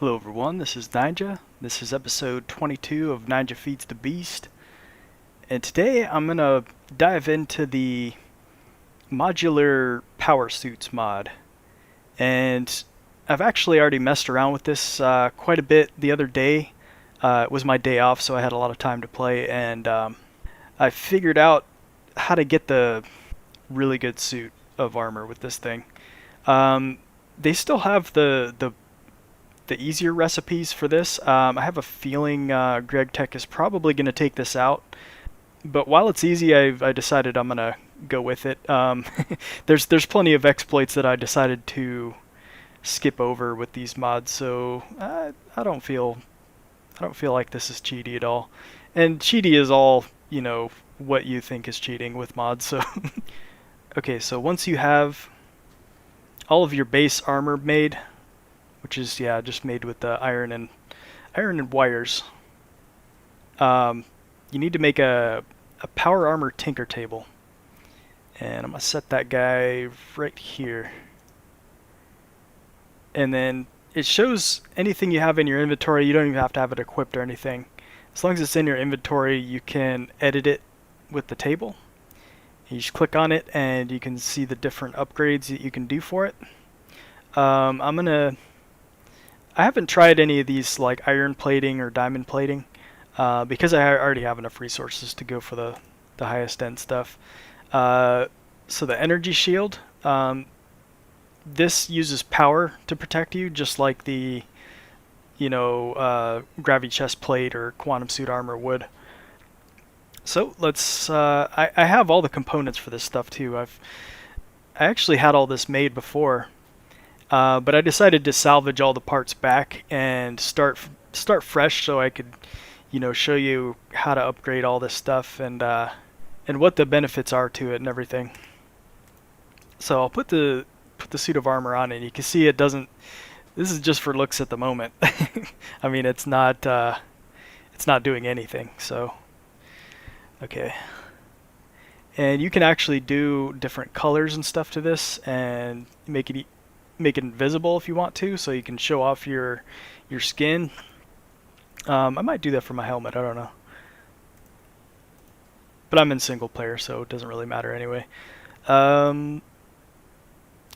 Hello everyone, this is Ninja. This is episode 22 of Ninja Feeds the Beast. And today I'm going to dive into the Modular Powersuits mod. And I've actually already messed around with this quite a bit the other day. It was my day off, so I had a lot of time to play, and I figured out how to get the really good suit of armor with this thing. They still have the easier recipes for this. I have a feeling Greg Tech is probably going to take this out, but while it's easy, I decided I'm going to go with it. There's plenty of exploits that I decided to skip over with these mods, so I don't feel like this is cheaty at all. And cheaty is all, what you think is cheating with mods. So okay, so once you have all of your base armor made, which is just made with the iron and wires. You need to make a power armor tinker table, and I'm gonna set that guy right here. And then it shows anything you have in your inventory. You don't even have to have it equipped or anything. As long as it's in your inventory, you can edit it with the table. You just click on it, and you can see the different upgrades that you can do for it. I haven't tried any of these like iron plating or diamond plating because I already have enough resources to go for the highest end stuff. So the energy shield, this uses power to protect you, just like the gravity chest plate or quantum suit armor would. So let's. I have all the components for this stuff too. I actually had all this made before. But I decided to salvage all the parts back and start fresh, so I could, show you how to upgrade all this stuff and what the benefits are to it and everything. So I'll put the suit of armor on, and you can see it doesn't. This is just for looks at the moment. I mean, it's not doing anything. So okay, and you can actually do different colors and stuff to this and make it invisible if you want to, so you can show off your skin. I might do that for my helmet, I don't know. But I'm in single player, so it doesn't really matter anyway.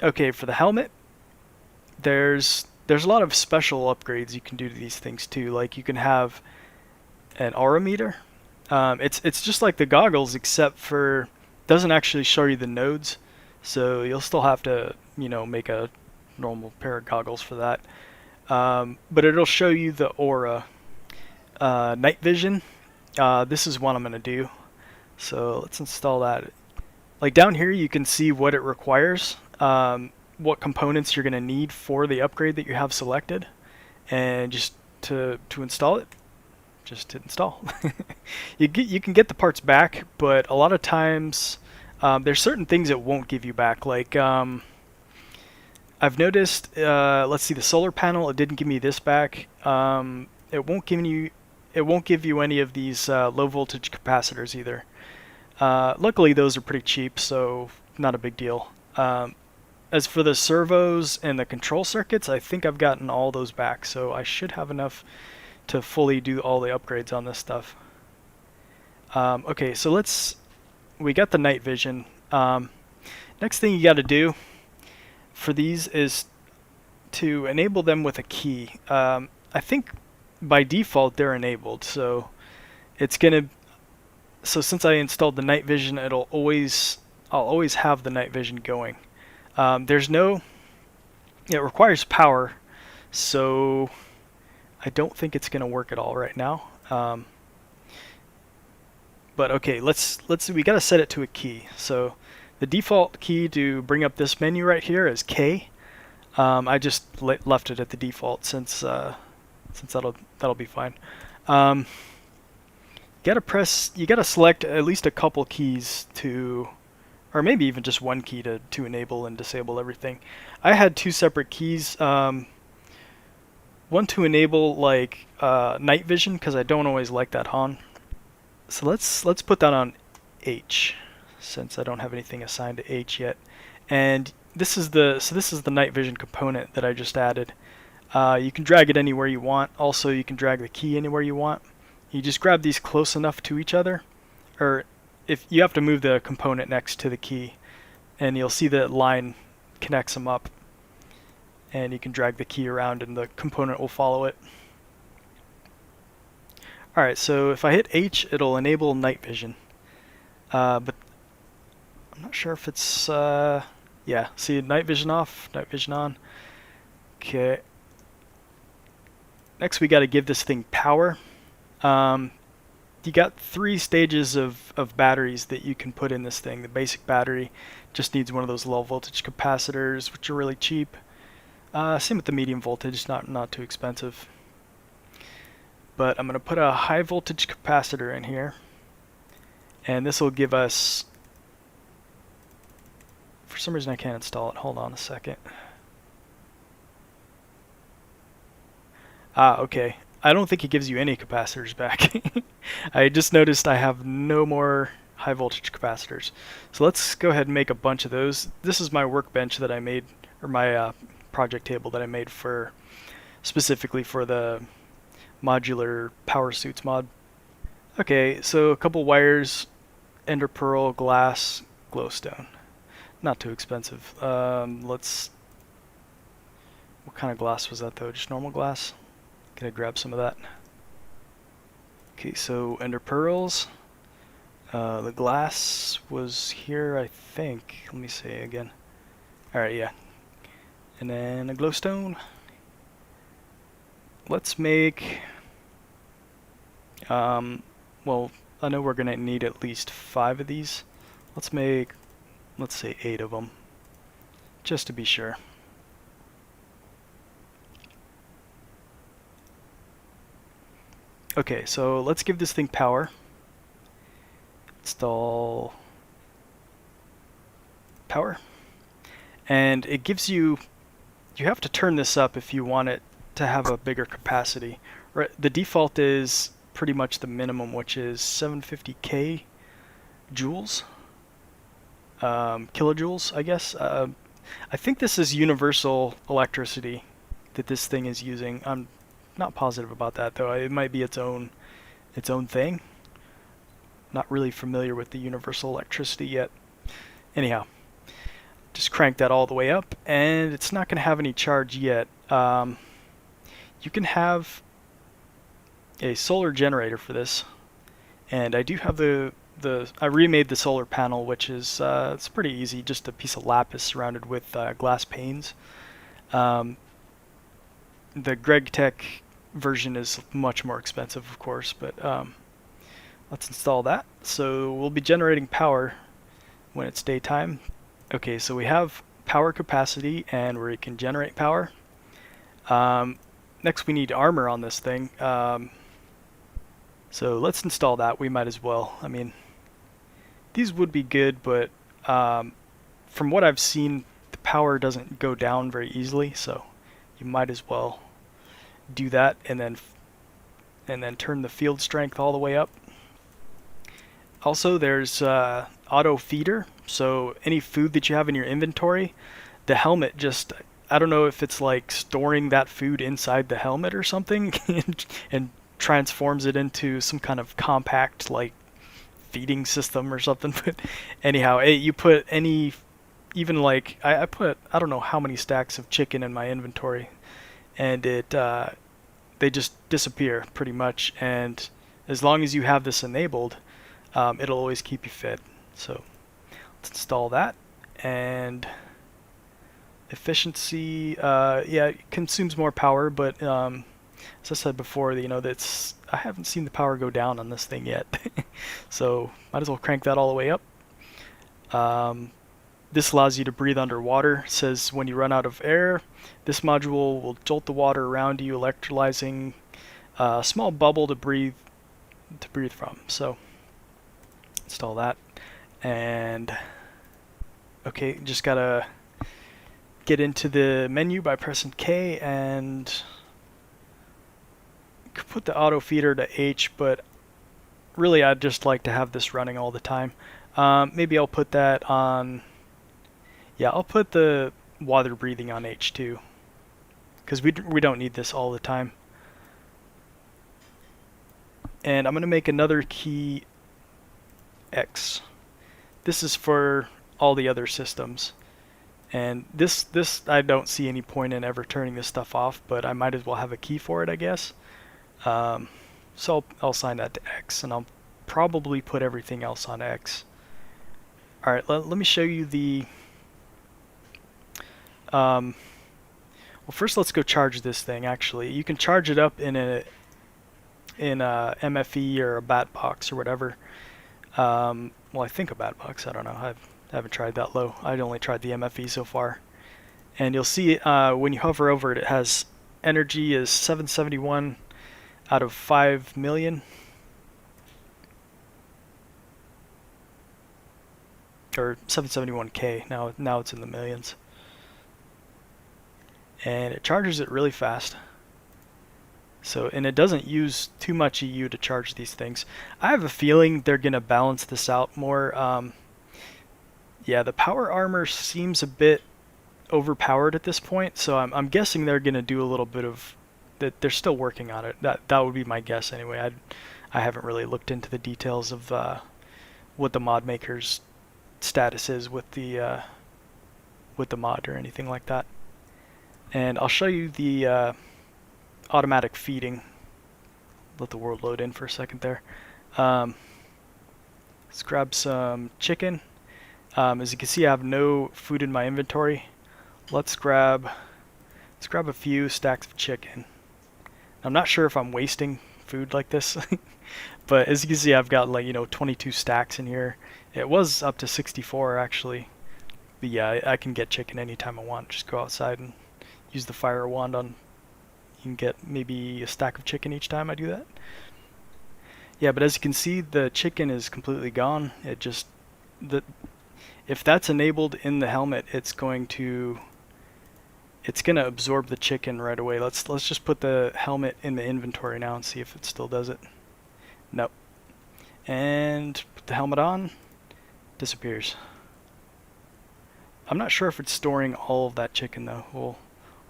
Okay, for the helmet, there's a lot of special upgrades you can do to these things too. Like you can have an aura meter. It's just like the goggles, except for it doesn't actually show you the nodes, so you'll still have to make a normal pair of goggles for that. But it'll show you the aura. Night vision. This is what I'm going to do. So let's install that. Like down here you can see what it requires, what components you're going to need for the upgrade that you have selected, and just to install it, just hit install. You can get the parts back, but a lot of times there's certain things it won't give you back, like I've noticed, let's see, the solar panel, it didn't give me this back. It won't give you any of these low voltage capacitors either. Luckily those are pretty cheap, so not a big deal. As for the servos and the control circuits, I think I've gotten all those back, so I should have enough to fully do all the upgrades on this stuff. Okay, so we got the night vision. Next thing you got to do for these is to enable them with a key. I think by default they're enabled, so since I installed the night vision, I'll always have the night vision going. It requires power, so I don't think it's gonna work at all right now. But okay, we gotta set it to a key. So the default key to bring up this menu right here is K. I just left it at the default since that'll be fine. You gotta select at least a couple keys or maybe even just one key to enable and disable everything. I had two separate keys. One to enable like night vision, because I don't always like that on. So let's put that on H, since I don't have anything assigned to H yet. And this is the night vision component that I just added. You can drag it anywhere you want. Also, you can drag the key anywhere you want. You just grab these close enough to each other, or if you have to move the component next to the key, and you'll see the line connects them up, and you can drag the key around and the component will follow it. Alright, so if I hit H, it'll enable night vision. But I'm not sure if it's, yeah, see, night vision off, night vision on. Okay. Next, we got to give this thing power. You got 3 stages of batteries that you can put in this thing. The basic battery just needs one of those low voltage capacitors, which are really cheap. Same with the medium voltage, not too expensive. But I'm going to put a high voltage capacitor in here, and this will give us, for some reason I can't install it, hold on a second. Okay. I don't think it gives you any capacitors back. I just noticed I have no more high voltage capacitors. So let's go ahead and make a bunch of those. This is my workbench that I made, or my project table that I made for specifically for the Modular Powersuits mod. Okay, so a couple wires, ender pearl, glass, glowstone. Not too expensive. What kind of glass was that though? Just normal glass? Gonna grab some of that. Okay, so ender pearls. The glass was here, I think. Let me see again. Alright, yeah. And then a glowstone. Let's make, well, I know we're gonna need at least 5 of these. Let's make, let's say 8 of them, just to be sure. Okay, so let's give this thing power. Install power. And it gives you, you have to turn this up if you want it to have a bigger capacity. Right, the default is pretty much the minimum, which is 750k joules, kilojoules, I guess. I think this is universal electricity that this thing is using. I'm not positive about that though. It might be its own thing. Not really familiar with the universal electricity yet. Anyhow, just crank that all the way up, and it's not going to have any charge yet. You can have a solar generator for this, and I do have I remade the solar panel, which is it's pretty easy, just a piece of lapis surrounded with glass panes. The GregTech version is much more expensive, of course, but let's install that. So we'll be generating power when it's daytime. Okay, so we have power capacity and where you can generate power. Next we need armor on this thing. So let's install that. We might as well. I mean, these would be good, but from what I've seen, the power doesn't go down very easily, so you might as well do that, and then turn the field strength all the way up. Also, there's auto feeder, so any food that you have in your inventory, the helmet just, I don't know if it's like storing that food inside the helmet or something and transforms it into some kind of compact like feeding system or something. But anyhow, you put any, even like I put, I don't know how many stacks of chicken in my inventory, and they just disappear pretty much, and as long as you have this enabled, it'll always keep you fed. So let's install that. And efficiency, yeah, it consumes more power, but as I said before, you know, that's, I haven't seen the power go down on this thing yet. So might as well crank that all the way up. This allows you to breathe underwater. It says when you run out of air, this module will jolt the water around you, electrolyzing a small bubble to breathe from. So install that. And okay, just gotta get into the menu by pressing K, and put the auto feeder to H, but really I'd just like to have this running all the time. Maybe I'll put that on, yeah, I'll put the water breathing on H2. because we don't need this all the time. And I'm going to make another key X. This is for all the other systems. And this I don't see any point in ever turning this stuff off, but I might as well have a key for it, I guess. So I'll assign that to X, and I'll probably put everything else on X. Alright, let me show you the... well, first let's go charge this thing, actually. You can charge it up in a MFE or a bat box or whatever. Well, I think a bat box, I don't know. I haven't tried that low. I'd only tried the MFE so far. And you'll see when you hover over it, it has energy is 771 out of 5 million. Or 771K, now it's in the millions. And it charges it really fast. So, and it doesn't use too much EU to charge these things. I have a feeling they're going to balance this out more. Yeah, the power armor seems a bit overpowered at this point, so I'm guessing they're going to do a little bit of... that they're still working on it. That would be my guess anyway. I haven't really looked into the details of what the mod maker's status is with the mod or anything like that. And I'll show you the automatic feeding. Let the world load in for a second there. Let's grab some chicken. As you can see, I have no food in my inventory. Let's grab a few stacks of chicken. I'm not sure if I'm wasting food like this, but as you can see, I've got 22 stacks in here. It was up to 64 actually. But yeah, I can get chicken anytime I want. Just go outside and use the fire wand on. You can get maybe a stack of chicken each time I do that. Yeah, but as you can see, the chicken is completely gone. It just if that's enabled in the helmet, it's gonna absorb the chicken right away. Let's just put the helmet in the inventory now and see if it still does it. Nope. And put the helmet on. Disappears. I'm not sure if it's storing all of that chicken though.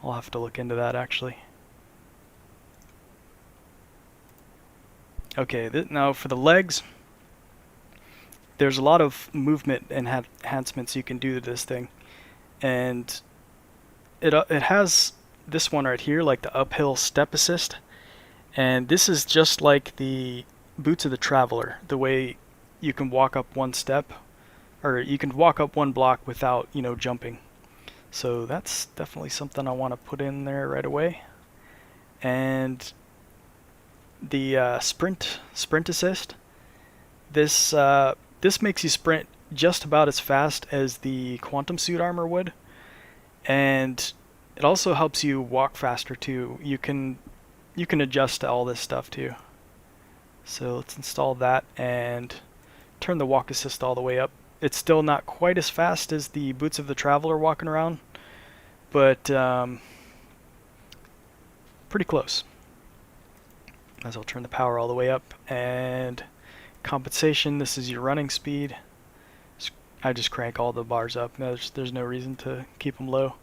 I'll have to look into that actually. Okay, now for the legs, there's a lot of movement enhancements you can do to this thing, and it has this one right here, like the uphill step assist, and this is just like the boots of the traveler, the way you can walk up one step, or you can walk up one block without jumping. So that's definitely something I want to put in there right away. And the sprint assist, this makes you sprint just about as fast as the quantum suit armor would, and it also helps you walk faster too. You can adjust all this stuff too. So let's install that and turn the walk assist all the way up. It's still not quite as fast as the boots of the traveler walking around, but pretty close. Might as well turn the power all the way up. And compensation, this is your running speed. I just crank all the bars up. There's no reason to keep them low.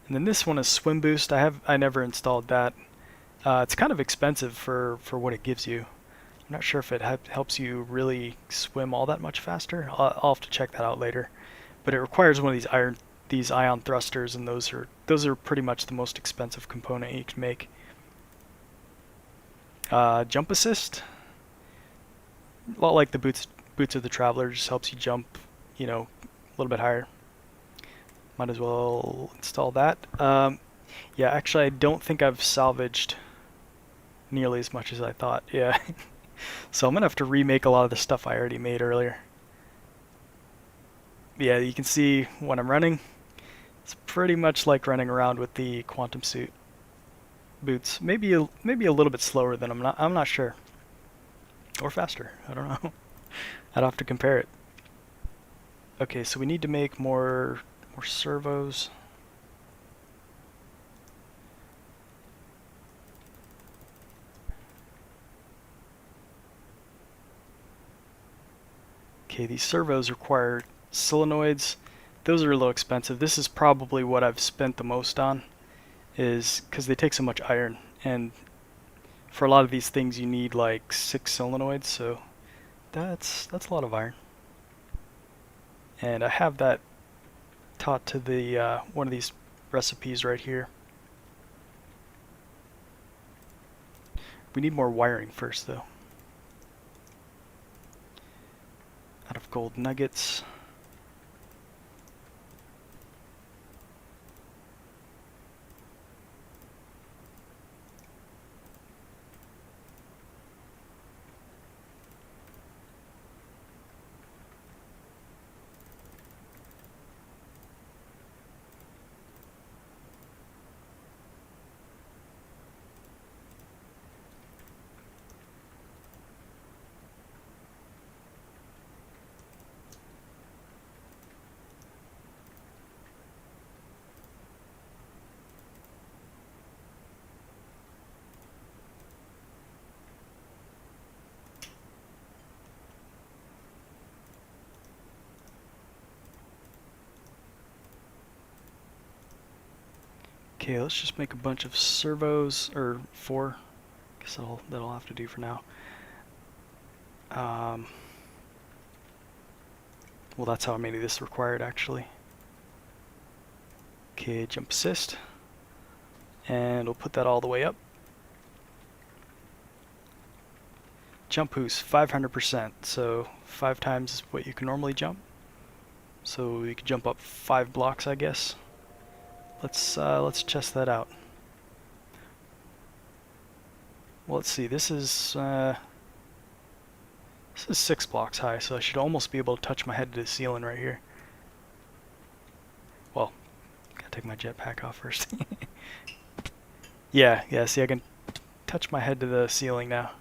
And then this one is swim boost. I never installed that. It's kind of expensive for what it gives you. I'm not sure if it helps you really swim all that much faster. I'll have to check that out later. But it requires one of these ion thrusters, and those are pretty much the most expensive component you can make. Jump assist, a lot like the boots of the traveler, just helps you jump, a little bit higher. Might as well install that. Yeah, actually, I don't think I've salvaged nearly as much as I thought. Yeah, so I'm gonna have to remake a lot of the stuff I already made earlier. Yeah, you can see when I'm running, it's pretty much like running around with the quantum suit boots. Maybe a little bit slower than I'm not sure, or faster. I don't know. I'd have to compare it. Okay, so we need to make more servos. Okay, these servos require solenoids. those are a little expensive. This is probably what I've spent the most on, is because they take so much iron, and for a lot of these things you need like 6 solenoids, so that's a lot of iron. And I have that taught to the one of these recipes right here. We need more wiring first though. Out of gold nuggets. Okay, let's just make a bunch of servos, or 4. Guess that'll have to do for now. Well, that's how many this required actually. Okay, jump assist, and we'll put that all the way up. Jump boost 500%, so 5 times what you can normally jump. So you can jump up 5 blocks, I guess. Let's test that out. Well, let's see. This is 6 blocks high, so I should almost be able to touch my head to the ceiling right here. Well, gotta take my jetpack off first. Yeah. See, I can touch my head to the ceiling now.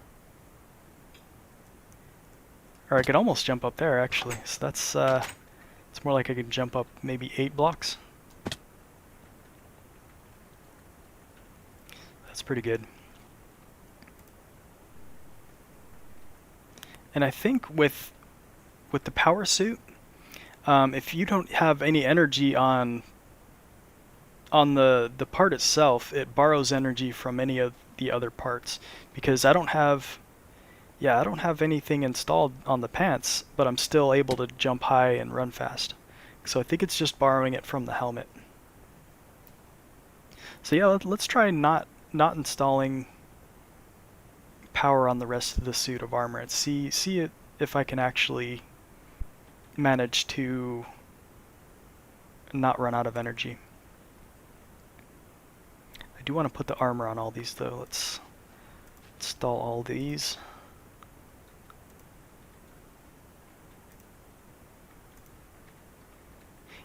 Or I could almost jump up there, actually. So that's it's more like I could jump up maybe 8 blocks. That's pretty good. And I think with the power suit, if you don't have any energy on the part itself, it borrows energy from any of the other parts. Because I don't have anything installed on the pants, but I'm still able to jump high and run fast. So I think it's just borrowing it from the helmet. So yeah, let's try not installing power on the rest of the suit of armor and see if I can actually manage to not run out of energy. I do want to put the armor on all these though. Let's install all these.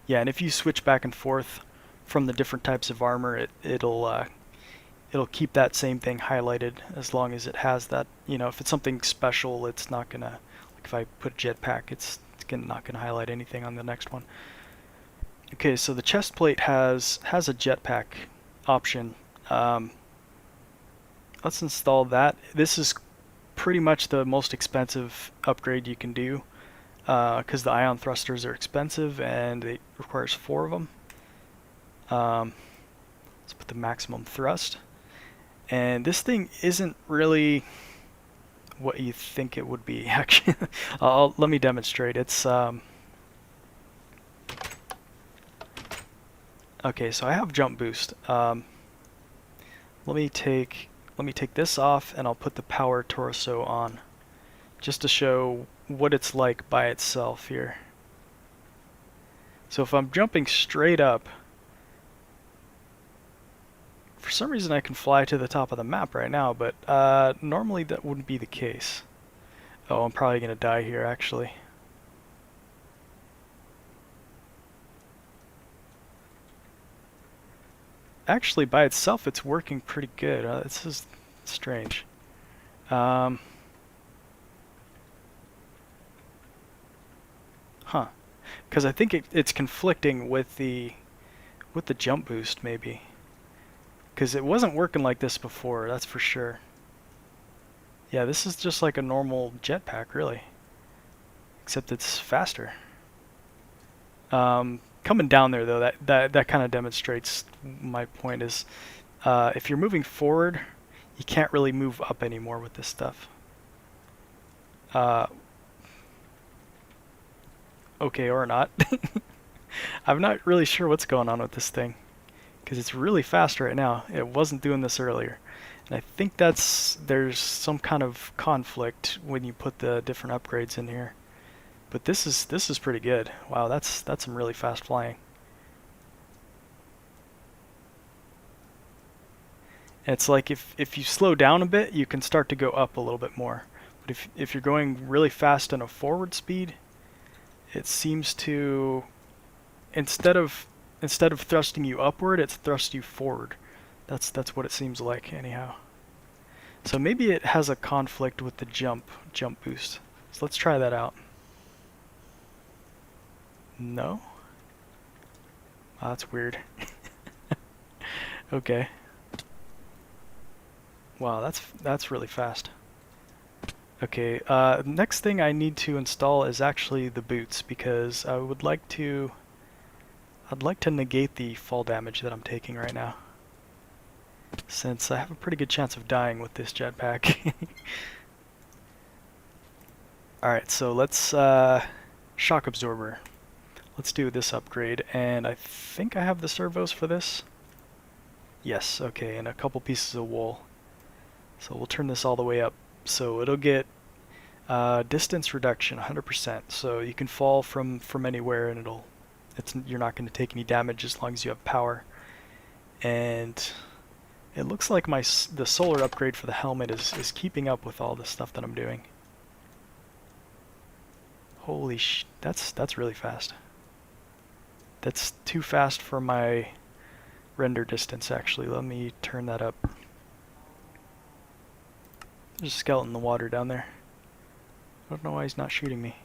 Yeah, and if you switch back and forth from the different types of armor, it'll keep that same thing highlighted as long as it has that. You know, if it's something special, it's not gonna. Like if I put jetpack, it's not gonna highlight anything on the next one. Okay, so the chest plate has a jetpack option. Let's install that. This is pretty much the most expensive upgrade you can do, because the ion thrusters are expensive and it requires 4 of them. Let's put the maximum thrust. And this thing isn't really what you think it would be, actually. Let me demonstrate. It's okay, so I have jump boost. Let me take this off and I'll put the power torso on, just to show what it's like by itself here. So if I'm jumping straight up, for some reason I can fly to the top of the map right now, but normally that wouldn't be the case. Oh, I'm probably gonna die here actually. Actually, by itself it's working pretty good. This is strange. Huh. Because I think it's conflicting with the jump boost, maybe. Because it wasn't working like this before, that's for sure. Yeah, this is just like a normal jetpack, really. Except it's faster. coming down there though, that kind of demonstrates my point is, if you're moving forward, you can't really move up anymore with this stuff. Okay, or not. I'm not really sure what's going on with this thing, because it's really fast right now. It wasn't doing this earlier. And I think there's some kind of conflict when you put the different upgrades in here. But this is pretty good. Wow, that's some really fast flying. And it's like if you slow down a bit, you can start to go up a little bit more. But if you're going really fast in a forward speed, it seems to instead of thrusting you upward, it's thrust you forward. That's what it seems like anyhow. So maybe it has a conflict with the jump boost. So let's try that out. No? Oh, that's weird. Okay. Wow, that's really fast. Okay, next thing I need to install is actually the boots, because I'd like to negate the fall damage that I'm taking right now, since I have a pretty good chance of dying with this jetpack. Alright, so let's shock absorber. Let's do this upgrade, and I think I have the servos for this. Yes, okay, and a couple pieces of wool. So we'll turn this all the way up. So it'll get distance reduction 100%. So you can fall from anywhere, and you're not going to take any damage as long as you have power. And it looks like the solar upgrade for the helmet is keeping up with all the stuff that I'm doing. Holy that's really fast. That's too fast for my render distance, actually. Let me turn that up. There's a skeleton in the water down there. I don't know why he's not shooting me.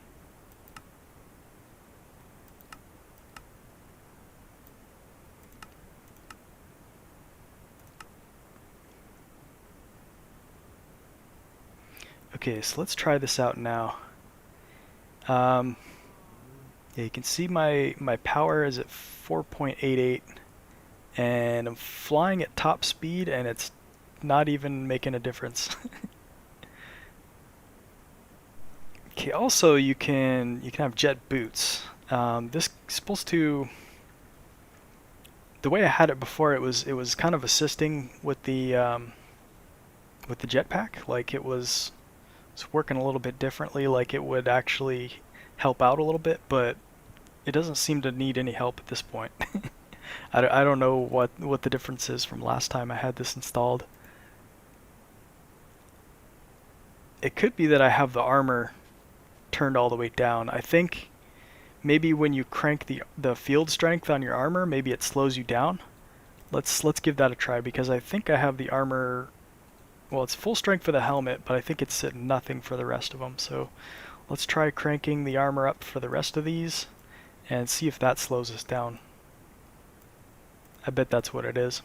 Okay, so let's try this out now. Yeah, you can see my power is at 4.88, and I'm flying at top speed, and it's not even making a difference. Okay, also you can have jet boots. This is supposed to, the way I had it before, it was kind of assisting with the jetpack. Like it was working a little bit differently. Like it would actually help out a little bit, but it doesn't seem to need any help at this point. I don't know what the difference is from last time I had this installed. It could be that I have the armor turned all the way down. I think maybe when you crank the field strength on your armor, maybe it slows you down. Let's give that a try, because I think I have the armor, well, it's full strength for the helmet, but I think it's at nothing for the rest of them. So let's try cranking the armor up for the rest of these and see if that slows us down. I bet that's what it is.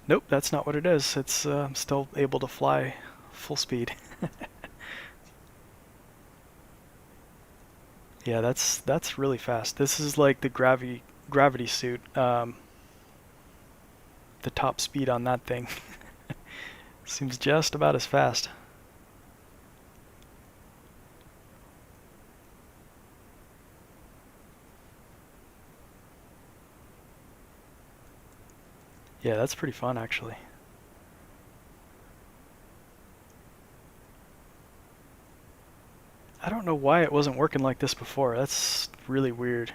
Nope, that's not what it is. It's still able to fly full speed. Yeah, that's really fast. This is like the gravity suit. The top speed on that thing seems just about as fast. Yeah, that's pretty fun actually. I don't know why it wasn't working like this before. That's really weird.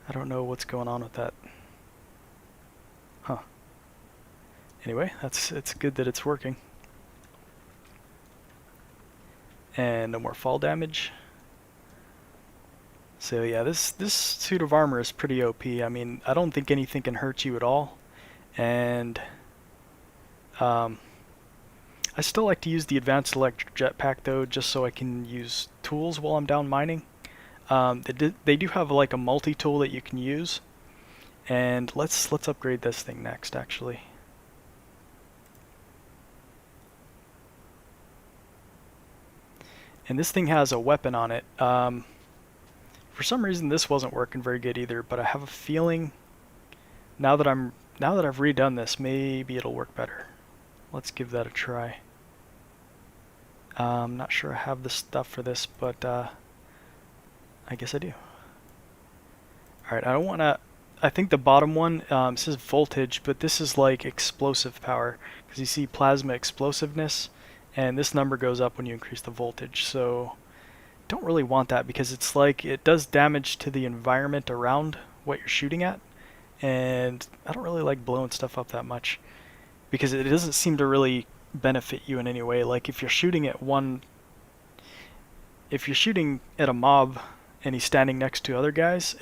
I don't know what's going on with that. Huh. Anyway, it's good that it's working. And no more fall damage. So yeah, this suit of armor is pretty OP. I mean, I don't think anything can hurt you at all. And I still like to use the advanced electric jetpack though, just so I can use tools while I'm down mining. They do have like a multi-tool that you can use, and let's upgrade this thing next actually. And this thing has a weapon on it. For some reason this wasn't working very good either, but I have a feeling now that I've redone this, maybe it'll work better. Let's give that a try. I'm not sure I have the stuff for this, but I guess I do. Alright, I don't want to... I think the bottom one says voltage, but this is like explosive power, because you see plasma explosiveness, and this number goes up when you increase the voltage, so don't really want that, because it's like it does damage to the environment around what you're shooting at, and I don't really like blowing stuff up that much, because it doesn't seem to really benefit you in any way. Like if you're shooting at a mob and he's standing next to other guys,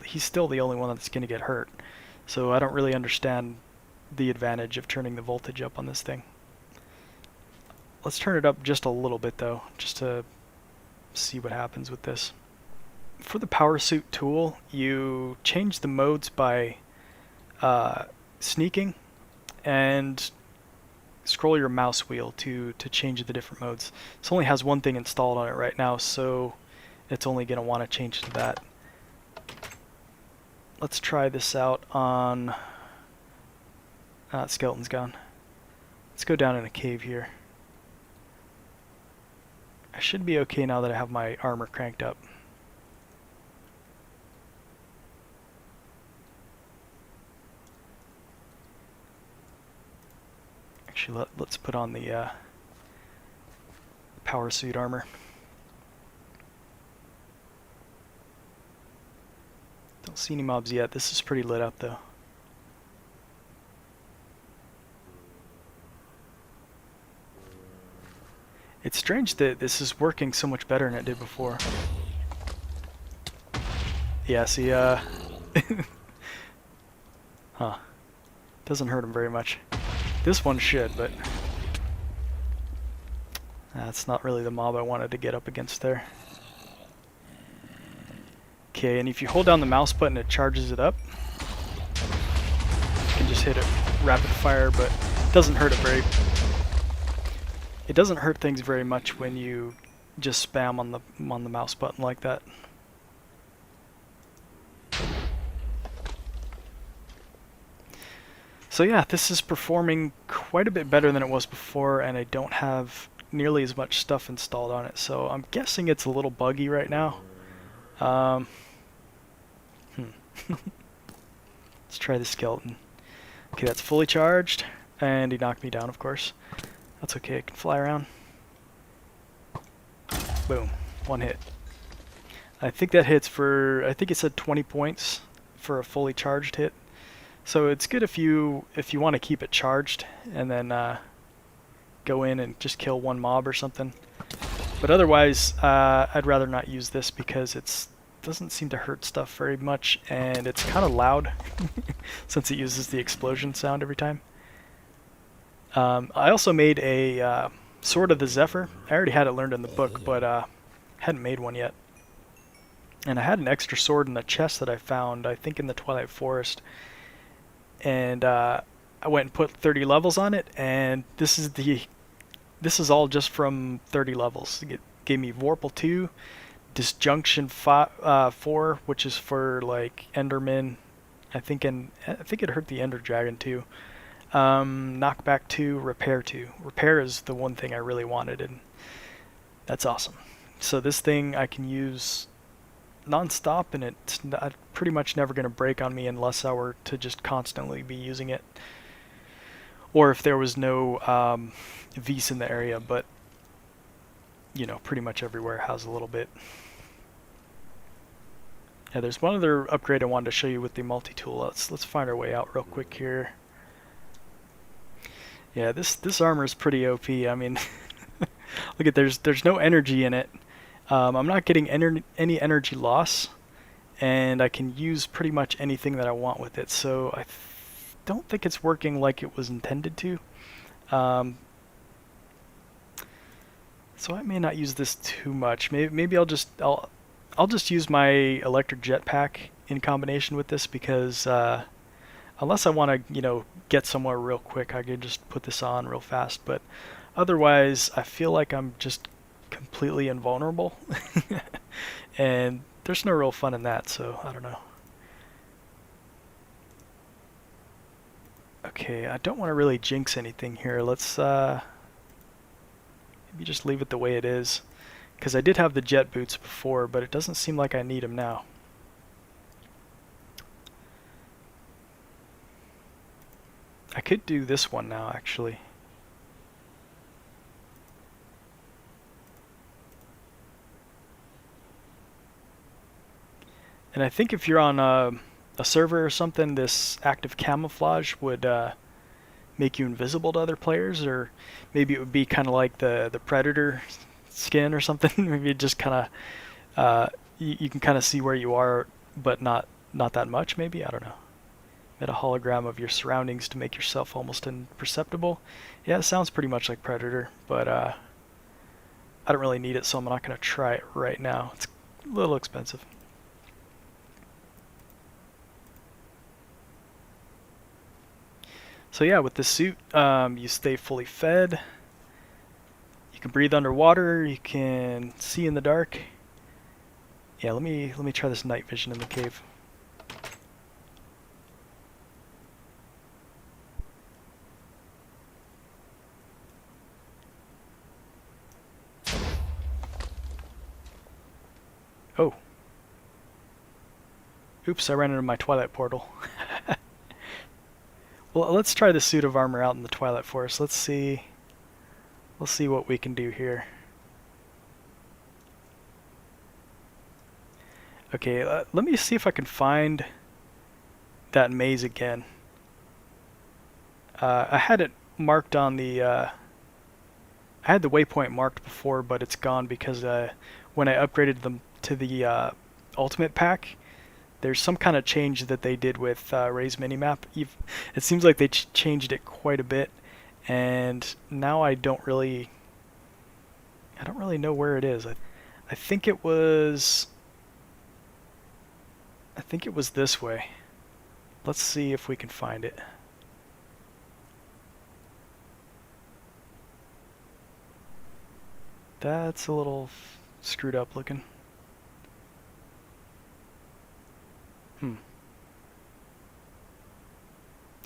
he's still the only one that's going to get hurt. So I don't really understand the advantage of turning the voltage up on this thing. Let's turn it up just a little bit though, just to see what happens with this. For the Powersuit tool, you change the modes by sneaking and scroll your mouse wheel to change the different modes. This only has one thing installed on it right now, so it's only going to want to change to that. Let's try this out on... skeleton's gone. Let's go down in a cave here. I should be okay now that I have my armor cranked up. Actually, let's put on the Powersuit armor. Don't see any mobs yet. This is pretty lit up though. It's strange that this is working so much better than it did before. Yeah, see, huh. Doesn't hurt him very much. This one should, but that's not really the mob I wanted to get up against there. Okay, and if you hold down the mouse button, it charges it up. You can just hit it rapid fire, but it doesn't hurt it doesn't hurt things very much when you just spam on the mouse button like that. So yeah, this is performing quite a bit better than it was before, and I don't have nearly as much stuff installed on it, so I'm guessing it's a little buggy right now. Let's try the skeleton. Okay, that's fully charged, and he knocked me down, of course. That's okay, I can fly around. Boom, one hit. I think that hits for, I think it said 20 points for a fully charged hit. So it's good if you want to keep it charged and then go in and just kill one mob or something. But otherwise, I'd rather not use this because it doesn't seem to hurt stuff very much, and it's kind of loud since it uses the explosion sound every time. I also made a Sword of the Zephyr. I already had it learned in the book, but hadn't made one yet. And I had an extra sword in the chest that I found, I think in the Twilight Forest. And I went and put 30 levels on it, and this is all just from 30 levels. It gave me Vorpal 2, Disjunction 4, which is for like Enderman, I think it hurt the Ender Dragon too. Knockback 2, Repair 2. Repair is the one thing I really wanted, and that's awesome. So this thing I can use non-stop, and it's pretty much never going to break on me unless I were to just constantly be using it, or if there was no Vs in the area, but you know, pretty much everywhere has a little bit. Yeah, there's one other upgrade I wanted to show you with the multi-tool. Let's find our way out real quick here. Yeah, this armor is pretty OP. I mean, look at there's no energy in it. I'm not getting any energy loss, and I can use pretty much anything that I want with it. So I don't think it's working like it was intended to. So I may not use this too much. Maybe I'll just use my electric jetpack in combination with this, because unless I want to, you know, get somewhere real quick, I can just put this on real fast. But otherwise, I feel like I'm just completely invulnerable. And there's no real fun in that, so I don't know. Okay, I don't want to really jinx anything here. Let's maybe just leave it the way it is. Because I did have the jet boots before, but it doesn't seem like I need them now. I could do this one now, actually. And I think if you're on a server or something, this active camouflage would make you invisible to other players, or maybe it would be kind of like the Predator skin or something. Maybe it just kind of you can kind of see where you are, but not that much. Maybe, I don't know. Made a hologram of your surroundings to make yourself almost imperceptible. Yeah, it sounds pretty much like Predator, but I don't really need it, so I'm not going to try it right now. It's a little expensive. So yeah, with this suit, you stay fully fed. You can breathe underwater. You can see in the dark. Yeah, let me try this night vision in the cave. Oh. Oops, I ran into my Twilight portal. Well, let's try the suit of armor out in the Twilight Forest. Let's see what we can do here. Okay, let me see if I can find that maze again. I had it marked on the I had the waypoint marked before, but it's gone because when I upgraded them to the ultimate pack, there's some kind of change that they did with Ray's minimap. It seems like they changed it quite a bit, and now I don't really know where it is. I think it was this way. Let's see if we can find it. That's a little screwed up looking.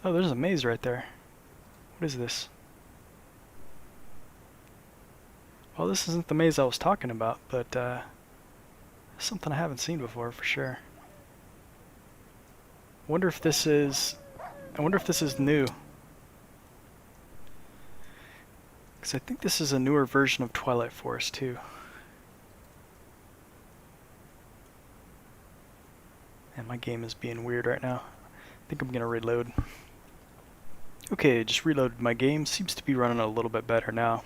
Oh, there's a maze right there. What is this? Well, this isn't the maze I was talking about, but something I haven't seen before for sure. I wonder if this is new. Because I think this is a newer version of Twilight Forest too. And my game is being weird right now. I think I'm gonna reload. Okay, just reloaded my game. Seems to be running a little bit better now.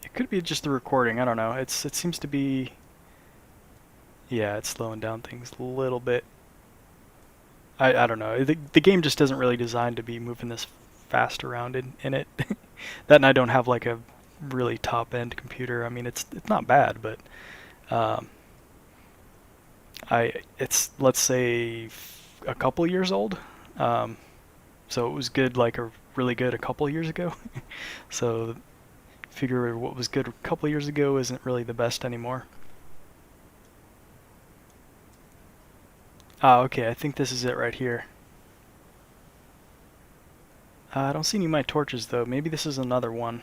It could be just the recording. I don't know. It seems to be. Yeah, it's slowing down things a little bit. I don't know. The game just isn't really designed to be moving this fast around in it. That, and I don't have like a really top end computer. I mean, it's not bad, but it's, let's say, a couple years old. So it was good, like really good a couple years ago. So figure what was good a couple years ago isn't really the best anymore. Ah, okay, I think this is it right here. I don't see any of my torches though. Maybe this is another one.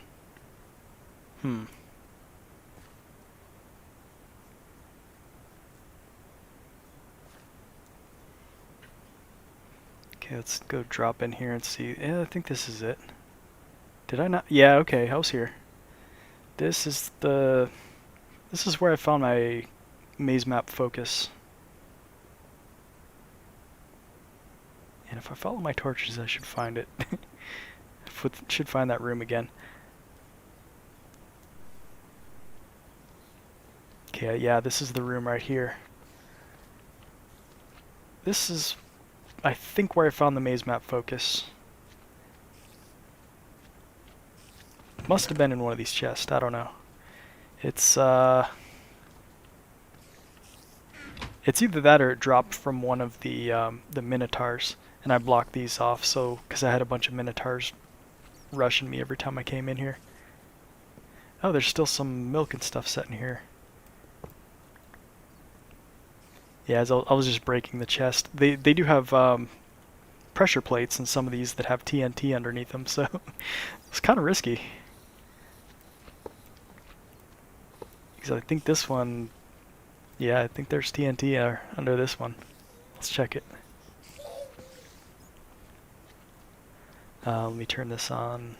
Okay, let's go drop in here and see. Yeah, I think this is it. Did I not? Yeah, okay, I was here. This is where I found my maze map focus. And if I follow my torches, I should find it. Should find that room again. Okay, yeah, this is the room right here. This is, I think, where I found the maze map focus. Must have been in one of these chests. I don't know. It's either that or it dropped from one of the minotaurs, and I blocked these off, so because I had a bunch of minotaurs rushing me every time I came in here. Oh, there's still some milk and stuff set in here. Yeah, as I was just breaking the chest. They do have pressure plates in some of these that have TNT underneath them, so it's kind of risky. Because I think this one, yeah, I think there's TNT under this one. Let's check it. Let me turn this on.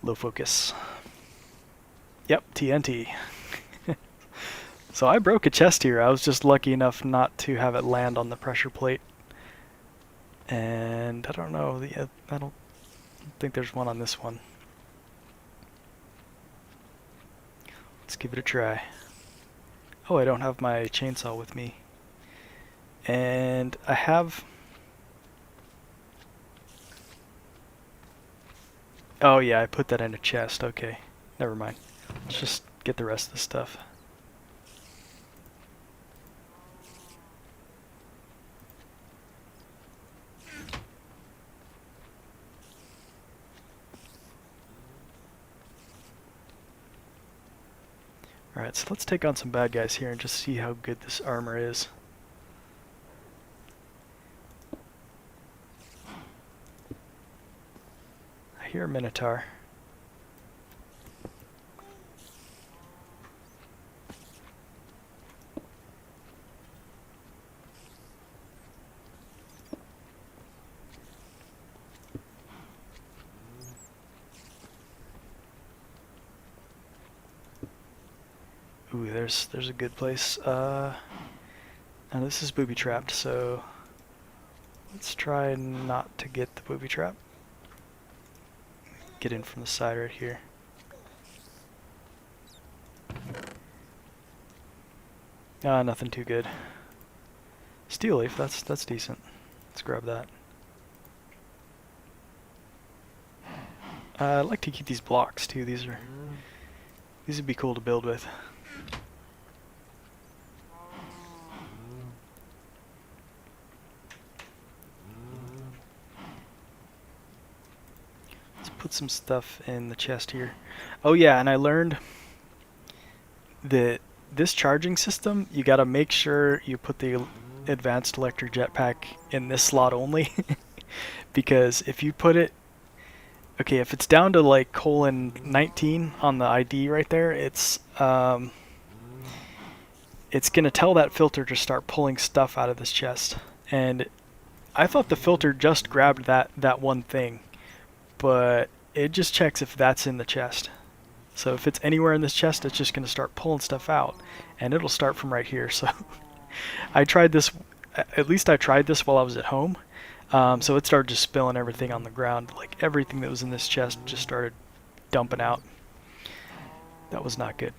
Low focus. Yep, TNT. So I broke a chest here. I was just lucky enough not to have it land on the pressure plate. And I don't know, I don't think there's one on this one. Let's give it a try. Oh, I don't have my chainsaw with me. And I have... Oh yeah, I put that in a chest. Okay, never mind. Let's just get the rest of the stuff. Alright, so let's take on some bad guys here and just see how good this armor is. I hear a Minotaur. Ooh, there's a good place. Now this is booby trapped, so let's try not to get the booby trap. Get in from the side right here. Ah, nothing too good. Steel leaf, that's decent. Let's grab that. I'd like to keep these blocks too. These would be cool to build with. Put some stuff in the chest here. Oh yeah, and I learned that this charging system, you gotta make sure you put the advanced electric jetpack in this slot only. Because if you put it, okay, if it's down to like :19 on the ID right there, it's gonna tell that filter to start pulling stuff out of this chest. And I thought the filter just grabbed that one thing, but it just checks if that's in the chest. So if it's anywhere in this chest, it's just going to start pulling stuff out, and it'll start from right here. So I tried this, at least I tried this while I was at home. So it started just spilling everything on the ground. Like everything that was in this chest just started dumping out. That was not good.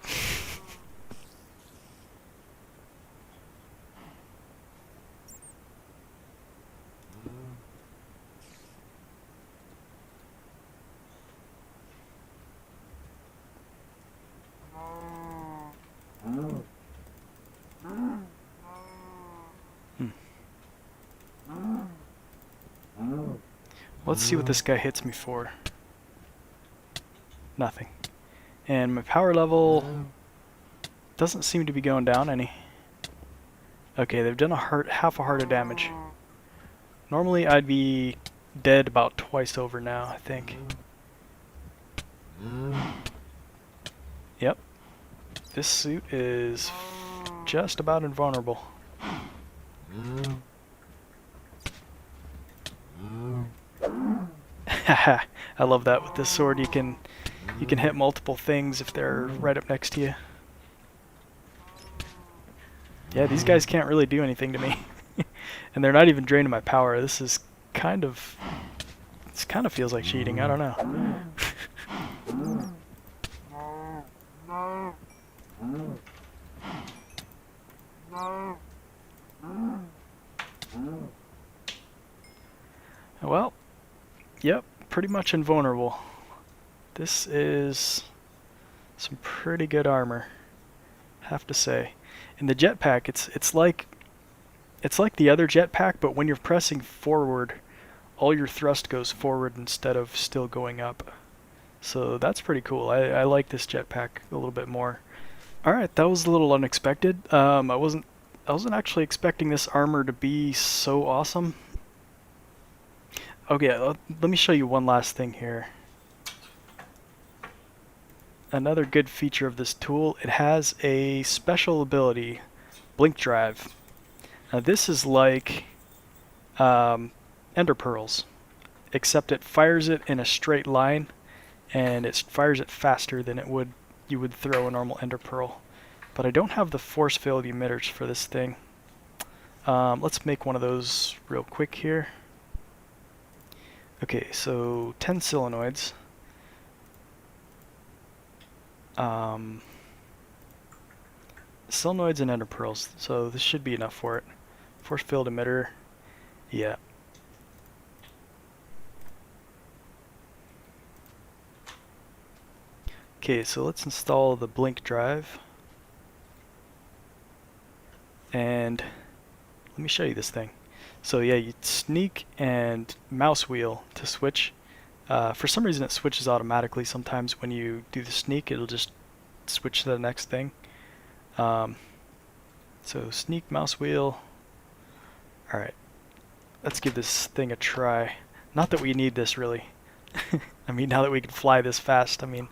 Let's see what this guy hits me for. Nothing. And my power level doesn't seem to be going down any. Okay, they've done half a heart of damage. Normally I'd be dead about twice over now, I think. Yep. This suit is just about invulnerable. Haha, I love that. With this sword you can hit multiple things if they're right up next to you. Yeah, these guys can't really do anything to me. And they're not even draining my power. This is kind of feels like cheating, I don't know. Well, yep, pretty much invulnerable. This is some pretty good armor, have to say. And the jetpack, it's like the other jetpack, but when you're pressing forward, all your thrust goes forward instead of still going up. So that's pretty cool. I like this jetpack a little bit more. All right, that was a little unexpected. I wasn't actually expecting this armor to be so awesome. Okay, let me show you one last thing here. Another good feature of this tool, it has a special ability, Blink Drive. Now this is like Ender Pearls, except it fires it in a straight line, and it fires it faster than you would throw a normal Ender Pearl. But I don't have the force field emitters for this thing. Let's make one of those real quick here. Okay, so 10 solenoids. Solenoids and ender pearls, so this should be enough for it. Force field emitter, yeah. Okay, so let's install the blink drive. And let me show you this thing. So yeah, you sneak and mouse wheel to switch. For some reason it switches automatically. Sometimes when you do the sneak, it'll just switch to the next thing. So sneak, mouse wheel. Alright, let's give this thing a try. Not that we need this really. I mean, now that we can fly this fast, I mean,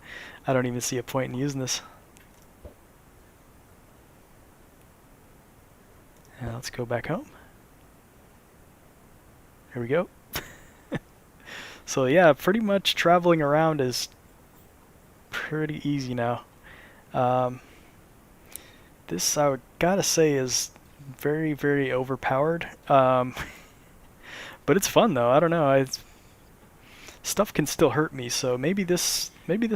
I don't even see a point in using this. And let's go back home. Here we go. So yeah, pretty much traveling around is pretty easy now. This, I gotta say, is very, very overpowered. But it's fun though. I don't know. Stuff can still hurt me, so maybe this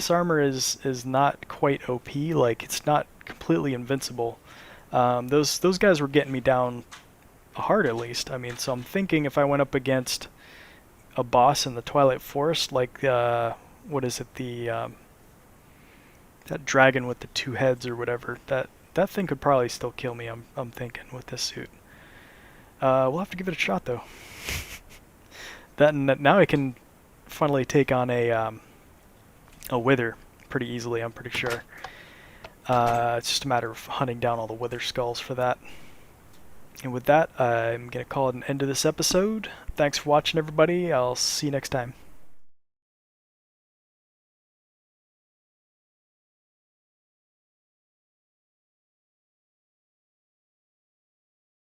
armor is not quite OP. Like, it's not completely invincible. Those guys were getting me down hard at least. I mean, so I'm thinking if I went up against a boss in the Twilight Forest, like what is it, that dragon with the two heads or whatever, that thing could probably still kill me. I'm thinking with this suit. We'll have to give it a shot though. Now I can finally take on a wither pretty easily. I'm pretty sure. It's just a matter of hunting down all the wither skulls for that. And with that, I'm going to call it an end to this episode. Thanks for watching, everybody. I'll see you next time.